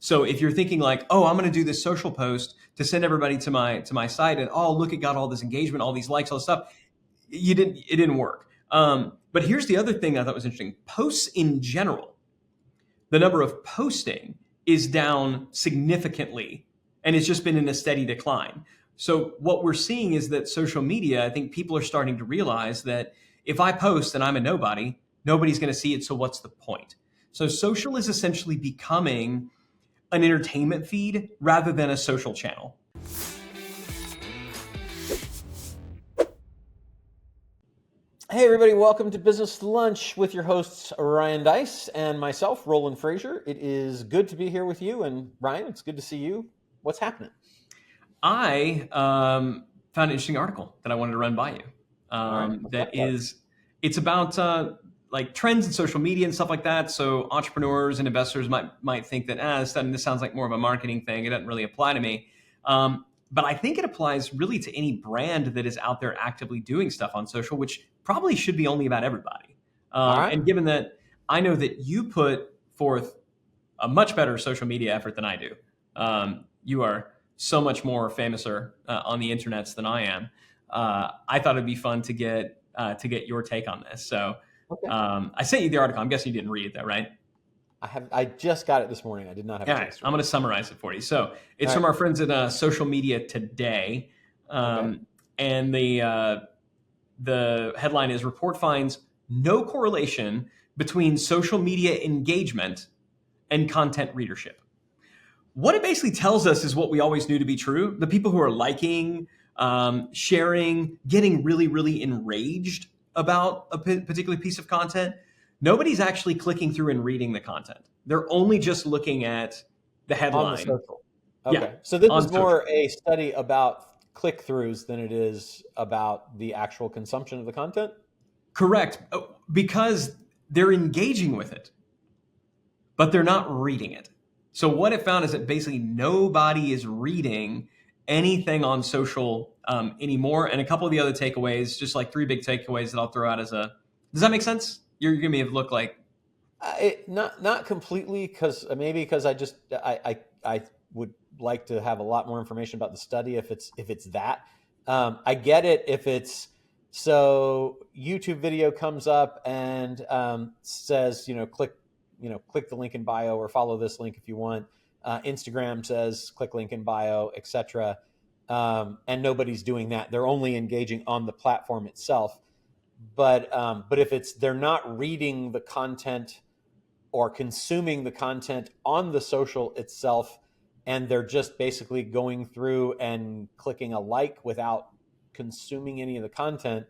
So if you're thinking like, oh, I'm going to do this social post to send everybody to my site, and oh, look, it got all this engagement, all these likes, all this stuff, it didn't work. But here's the other thing I thought was interesting: posts in general, the number of posting is down significantly, and it's just been in a steady decline. So what we're seeing is that social media, I think people are starting to realize that if I post and I'm a nobody, nobody's going to see it. So what's the point? So social is essentially becoming an entertainment feed rather than a social channel. Hey everybody, welcome to Business Lunch with your hosts Ryan Dice and myself, Roland Frazier. It is good to be here with you, and Ryan, it's good to see you. What's happening? I found an interesting article that I wanted to run by you. It's about like trends in social media and stuff like that. So entrepreneurs and investors might think that this sounds like more of a marketing thing. It doesn't really apply to me. But I think it applies really to any brand that is out there actively doing stuff on social, which probably should be only about everybody. Right. And given that I know that you put forth a much better social media effort than I do, you are so much more famouser on the internets than I am. I thought it'd be fun to get your take on this. So Okay. I sent you the article. I'm guessing you didn't read it though, right? I just got it this morning. I did not have a chance to read. I'm going to summarize it for you. So it's from our friends at Social Media Today, and the headline is: Report finds no correlation between social media engagement and content readership. What it basically tells us is what we always knew to be true. The people who are liking, sharing, getting really, really enraged about a particular piece of content, nobody's actually clicking through and reading the content. They're only just looking at the headline. On the social. Okay. Yeah, so this is more a study about click-throughs than it is about the actual consumption of the content? Correct. Because they're engaging with it, but they're not reading it. So what it found is that basically nobody is reading anything on social anymore. And a couple of the other takeaways, just like three big takeaways that I'll throw out does that make sense? You're giving me a look like. Not completely, because I would like to have a lot more information about the study if it's that. I get it if it's so YouTube video comes up and says click the link in bio or follow this link if you want. Instagram says click link in bio, etc. And nobody's doing that. They're only engaging on the platform itself. But if they're not reading the content or consuming the content on the social itself, and they're just basically going through and clicking a like without consuming any of the content,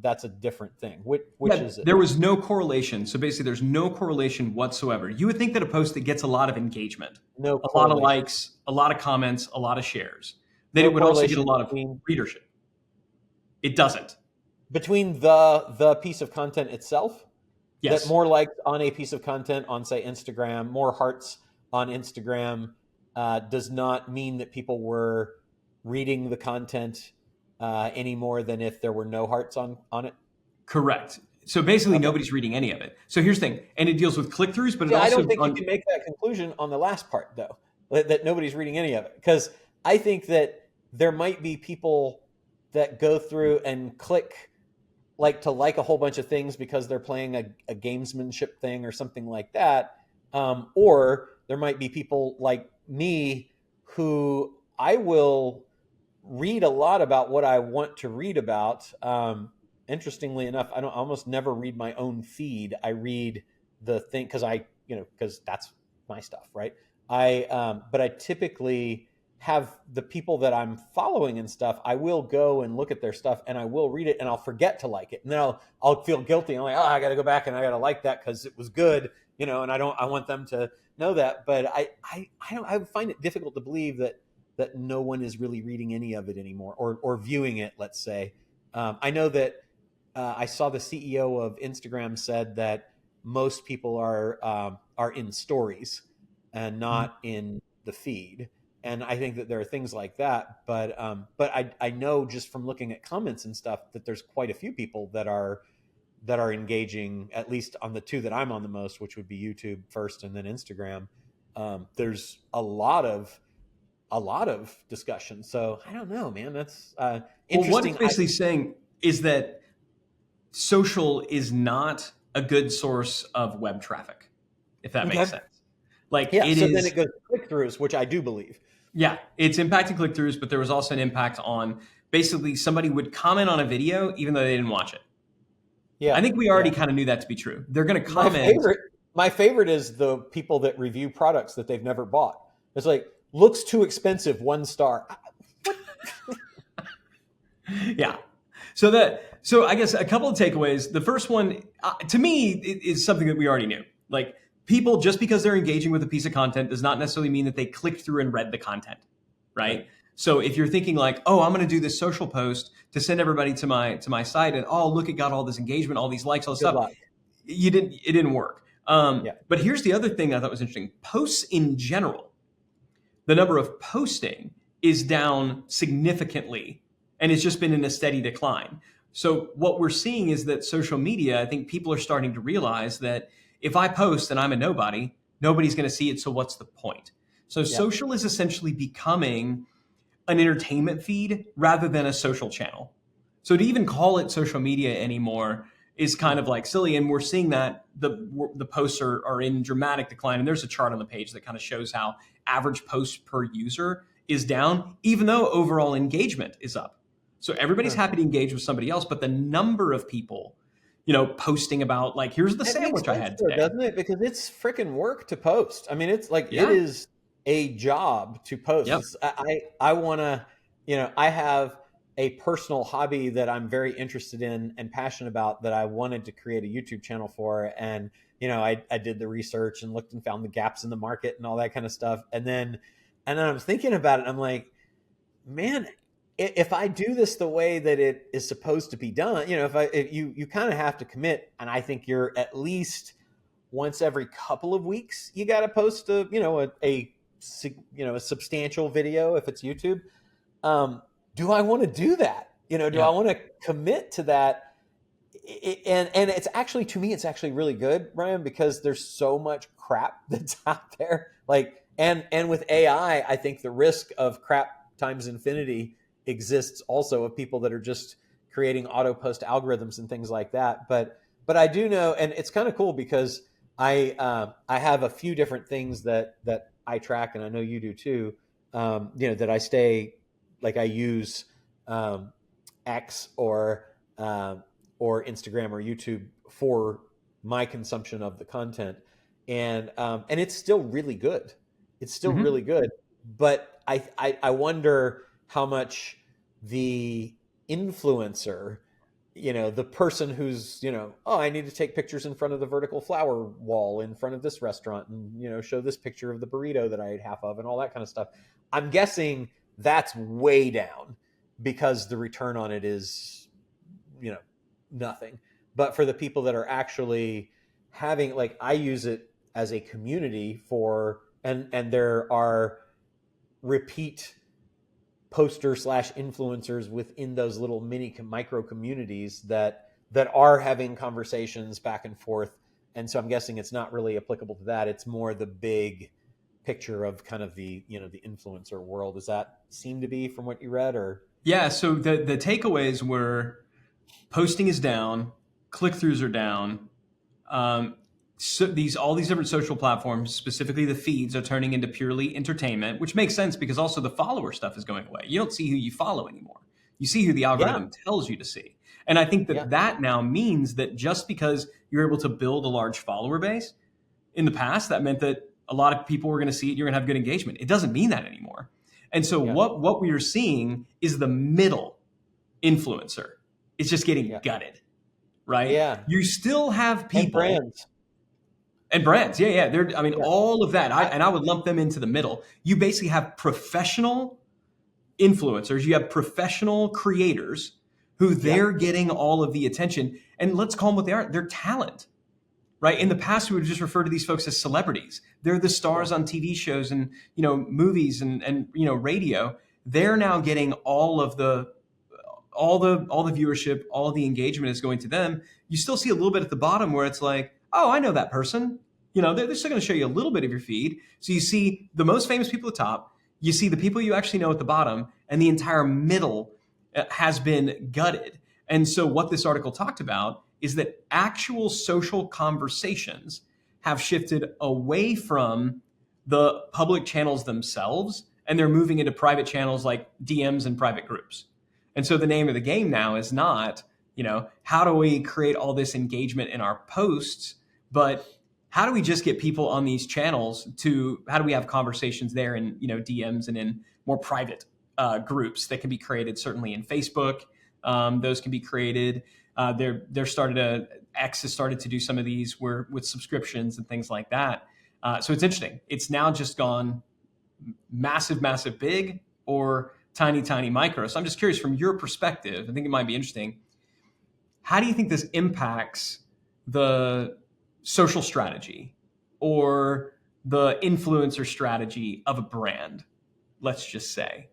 that's a different thing. Which is it? There was no correlation. So basically there's no correlation whatsoever. You would think that a post that gets a lot of engagement, a lot of likes, a lot of comments, a lot of shares, that it would also get a lot of readership. It doesn't. Between the piece of content itself? Yes. That more likes on a piece of content on, say, Instagram, more hearts on Instagram does not mean that people were reading the content any more than if there were no hearts on it? Correct. So basically nobody's reading any of it. So here's the thing, and it deals with click-throughs, but I don't think you can make that conclusion on the last part, though, that nobody's reading any of it. Because I think that there might be people that go through and click to like a whole bunch of things because they're playing a gamesmanship thing or something like that. Or there might be people like me who I will read a lot about what I want to read about. Interestingly enough, I almost never read my own feed. I read the thing because that's my stuff, right? But I typically have the people that I'm following and stuff. I will go and look at their stuff and I will read it and I'll forget to like it. And then I'll feel guilty. I'm like, I got to go back and I got to like that because it was good, and I want them to know that. But I find it difficult to believe that no one is really reading any of it anymore or viewing it, let's say. I know that I saw the CEO of Instagram said that most people are in stories and not in the feed. And I think that there are things like that, but I know just from looking at comments and stuff that there's quite a few people that are engaging, at least on the two that I'm on the most, which would be YouTube first and then Instagram, there's a lot of discussion. So I don't know, man. That's Well, what it's interesting. basically saying is that social is not a good source of web traffic, if that makes Okay. sense. Like Yeah. it So then is, it goes to click-throughs, which I do believe. yeah, it's impacting click-throughs, but there was also an impact on basically somebody would comment on a video even though they didn't watch it. I Yeah. think we Yeah. already kind of knew that to be true. They're going to My comment. favorite, my favorite is the people that review products that they've never bought. It's like, looks too expensive, 1 star. Yeah. So I guess a couple of takeaways. The first one, to me, is something that we already knew. Like people, just because they're engaging with a piece of content does not necessarily mean that they clicked through and read the content, right? So if you're thinking like, oh, I'm going to do this social post to send everybody to my site, and oh, look, it got all this engagement, all these likes, all this Good stuff. luck. It didn't work. Yeah. But here's the other thing I thought was interesting. Posts in general, the number of posting is down significantly, and it's just been in a steady decline. So what we're seeing is that social media, I think people are starting to realize that if I post and I'm a nobody, nobody's going to see it. So what's the point? So Yeah. social is essentially becoming an entertainment feed rather than a social channel. So to even call it social media anymore is kind of like silly. And we're seeing that the posts are in dramatic decline. And there's a chart on the page that kind of shows how average posts per user is down, even though overall engagement is up. So everybody's happy to engage with somebody else, but the number of people, posting about like, here's the sandwich I had today. Doesn't it? Because it's freaking work to post. I mean, it's like, Yeah. it is a job to post. Yep. I want to, I have a personal hobby that I'm very interested in and passionate about that I wanted to create a YouTube channel for. And, I did the research and looked and found the gaps in the market and all that kind of stuff. And then I'm thinking about it. I'm like, man, if I do this the way that it is supposed to be done, if you kind of have to commit, and I think you're at least once every couple of weeks, you got to post a substantial video if it's YouTube. Do I want to do that? Do I want to commit to that? And it's actually, to me, it's actually really good, Ryan, because there's so much crap that's out there. Like, and with AI, I think the risk of crap times infinity exists also, of people that are just creating auto post algorithms and things like that. But I do know, and it's kind of cool because I have a few different things that I track, and I know you do too. That I stay, like I use X or Instagram or YouTube for my consumption of the content, and it's still really good. It's still really good, but I wonder how much the influencer, the person who's, oh, I need to take pictures in front of the vertical flower wall in front of this restaurant and, show this picture of the burrito that I ate half of and all that kind of stuff. I'm guessing that's way down because the return on it is, nothing. But for the people that are actually having, like, I use it as a community for, and there are repeat poster / influencers within those little micro communities that are having conversations back and forth. And so I'm guessing it's not really applicable to that. It's more the big picture of kind of the, the influencer world. Does that seem to be from what you read? Or Yeah. So the takeaways were posting is down, click-throughs are down. So all these different social platforms, specifically the feeds, are turning into purely entertainment, which makes sense because also the follower stuff is going away. You don't see who you follow anymore. You see who the algorithm tells you to see. And I think that now means that just because you're able to build a large follower base, in the past, that meant that a lot of people were going to see it, you're going to have good engagement. It doesn't mean that anymore. And so what we are seeing is the middle influencer is just getting gutted, right? Yeah. You still have people. And brands. Yeah. All of that. I would lump them into the middle. You basically have professional influencers. You have professional creators who they're getting all of the attention. And let's call them what they are. They're talent, right? In the past, we would just refer to these folks as celebrities. They're the stars on TV shows and, movies and radio. They're now getting all the viewership, all the engagement is going to them. You still see a little bit at the bottom where it's like, oh, I know that person. they're still going to show you a little bit of your feed. So you see the most famous people at the top, you see the people you actually know at the bottom, and the entire middle has been gutted. And so what this article talked about is that actual social conversations have shifted away from the public channels themselves, and they're moving into private channels like DMs and private groups. And so the name of the game now is not, how do we create all this engagement in our posts, but how do we just get people on these channels how do we have conversations there in, DMs and in more private groups that can be created, certainly in Facebook. Those can be created. X has started to do some of these with subscriptions and things like that. So it's interesting. It's now just gone massive, massive big, or tiny, tiny micro. So I'm just curious from your perspective, I think it might be interesting. How do you think this impacts the social strategy or the influencer strategy of a brand, let's just say?